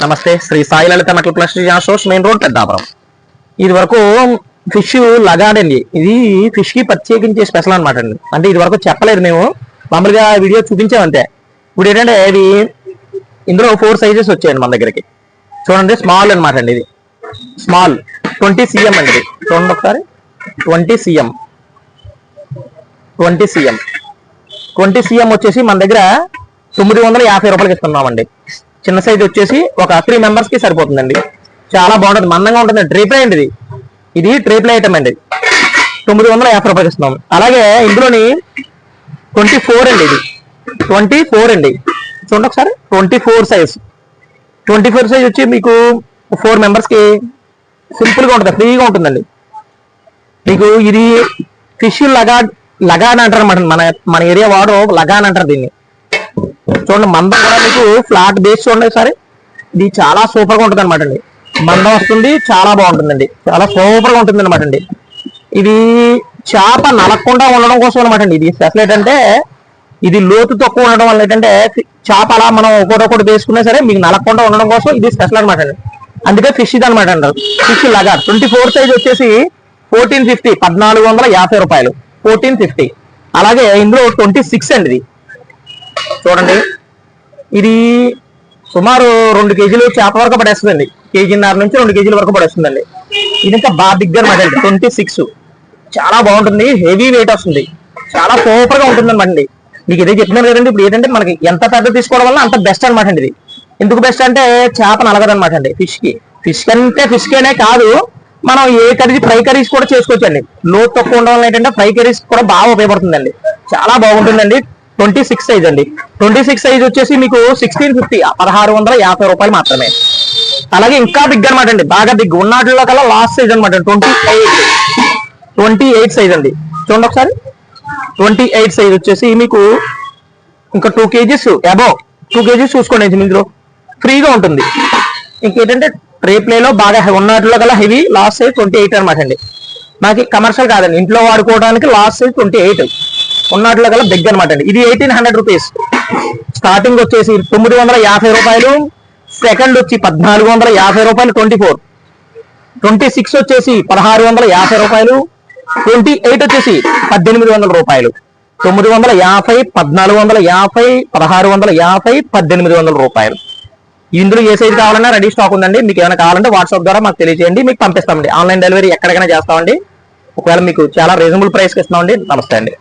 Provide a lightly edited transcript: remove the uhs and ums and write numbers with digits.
నమస్తే, Shri Sai Lalitha metal plastic shoes, main road, Peddapuram. ఇది వరకు ఫిష్ లగాడండి. ఇది ఫిష్ కి ప్రత్యేకించే స్పెషల్ అనమాట అండి. అంటే ఇది వరకు చెప్పలేదు, మేము మామూలుగా వీడియో చూపించామంతే. ఇప్పుడు ఏంటంటే ఇది ఇందులో 4 సైజెస్ వచ్చాయండి మన దగ్గరికి. చూడండి, స్మాల్ అనమాట అండి. ఇది స్మాల్ 20 cm అండి. చూడండి ఒకసారి, 20 cm 20 cm వచ్చేసి మన దగ్గర 950 రూపాయలకి ఇస్తున్నామండి. చిన్న సైజ్ వచ్చేసి ఒక 3 మెంబర్స్ కి సరిపోతుందండి. చాలా బాగుంటుంది, మందంగా ఉంటుంది. ట్రేప్లై అండి ఇది ట్రేప్లై ఐటమ్ అండి. 950 రూపాయలకి ఇస్తున్నాం. అలాగే ఇందులోని 24 అండి. ఇది 24 అండి. చూడండి ఒకసారి, 24 సైజ్ వచ్చి మీకు 4 మెంబర్స్ కి సింపుల్ గా ఉంటుంది, ఫ్రీగా ఉంటుందండి. మీకు ఇది ఫిష్ లగాన్ అంటారు అన్నమాట. మన ఏరియా వాడు లగాన్ అంటారు దీన్ని. చూడండి, మందం కూడా మీకు ఫ్లాట్ బేస్ చూడండి ఒకసారి. ఇది చాలా సూపర్ గా ఉంటుంది అనమాట అండి. మందం వస్తుంది, చాలా బాగుంటుందండి. చాలా సూపర్ గా ఉంటుంది అనమాట అండి. ఇది చేప నలగకుండా ఉండడం కోసం అనమాట అండి. ఇది స్పెషల్ ఏంటంటే, ఇది లోతు తక్కువ ఉండడం వల్ల ఏంటంటే చేప అలా మనం ఒకటొకటి వేసుకున్నా సరే మీకు నలగకుండా ఉండడం కోసం ఇది స్పెషల్ అనమాట అండి. అందుకే ఫిష్ ఇది అనమాట అంటారు. ఫిష్ లగార్ 24 సైజ్ వచ్చేసి 1450, 1450 రూపాయలు. 1450. అలాగే ఇందులో 26 అండి. ఇది చూడండి, ఇది సుమారు 2 కేజీలు చేప వరకు పడేస్తుందండి. 1.5 నుంచి 2 కేజీల వరకు పడేస్తుందండి. ఇది ఇంకా బాగా బిగ్ అనమాట అండి. 26 చాలా బాగుంటుంది, హెవీ వెయిట్ వస్తుంది, చాలా సూపర్ గా ఉంటుంది అనమాట అండి. మీకు ఇదే చెప్తున్నాను కదండి. ఇప్పుడు ఏంటంటే మనకి ఎంత పెద్ద తీసుకోవడం వల్ల అంత బెస్ట్ అనమాట అండి. ఇది ఎందుకు బెస్ట్ అంటే చేప నలగదనమాట అండి. ఫిష్ కంటే ఫిష్ కేనే కాదు, మనం ఏ కర్రీ, ఫ్రై కర్రీస్ కూడా చేసుకోవచ్చండి. లోతు తక్కువ ఉండడం వల్ల ఏంటంటే ఫ్రై కర్రీస్ కూడా బాగా ఉపయోగపడుతుందండి. చాలా బాగుంటుందండి. 26 సైజ్ అండి. 26 సైజ్ వచ్చేసి మీకు 1650, 1650 రూపాయలు మాత్రమే. అలాగే ఇంకా బిగ్ అనమాట అండి, బాగా బిగ్ ఉన్నట్లో కల్లా లాస్ట్ సైజ్ అనమాట. 28 సైజ్ అండి. చూడండి ఒకసారి, 28 సైజ్ వచ్చేసి మీకు ఇంకా 2 కేజీస్ అబౌవ్ 2 కేజీస్ చూసుకోండి. ఇందులో ఫ్రీగా ఉంటుంది. ఇంకేంటంటే ట్రేప్లేలో బాగా ఉన్నట్లో కల్లా హెవీ లాస్ట్ సైజ్ 28 అనమాట అండి. మనకి కమర్షియల్ కాదండి, ఇంట్లో వాడుకోవడానికి లాస్ట్ సైజ్ 28. ఉన్నట్లో కల్లా బిగ్ అనమాట అండి. ఇది 1800 రూపీస్. స్టార్టింగ్ వచ్చేసి 950 రూపాయలు. సెకండ్ వచ్చి 1450 రూపాయలు. 26 వచ్చేసి 1650 రూపాయలు. 28 వచ్చేసి 1800 రూపాయలు. 950, 1450, 1650, 1800 రూపాయలు. ఇందులో ఏ సైజ్ కావాలన్నా రెడీ స్టాక్ ఉందండి. మీకు ఏమైనా కావాలంటే వాట్సాప్ ద్వారా మాకు తెలియజేయండి, మీకు పంపిస్తామండి. ఆన్లైన్ డెలివరీ ఎక్కడికైనా చేస్తామండి. ఒకవేళ మీకు చాలా రీజనబుల్ ప్రైస్కి ఇస్తామండి. నమస్తే అండి.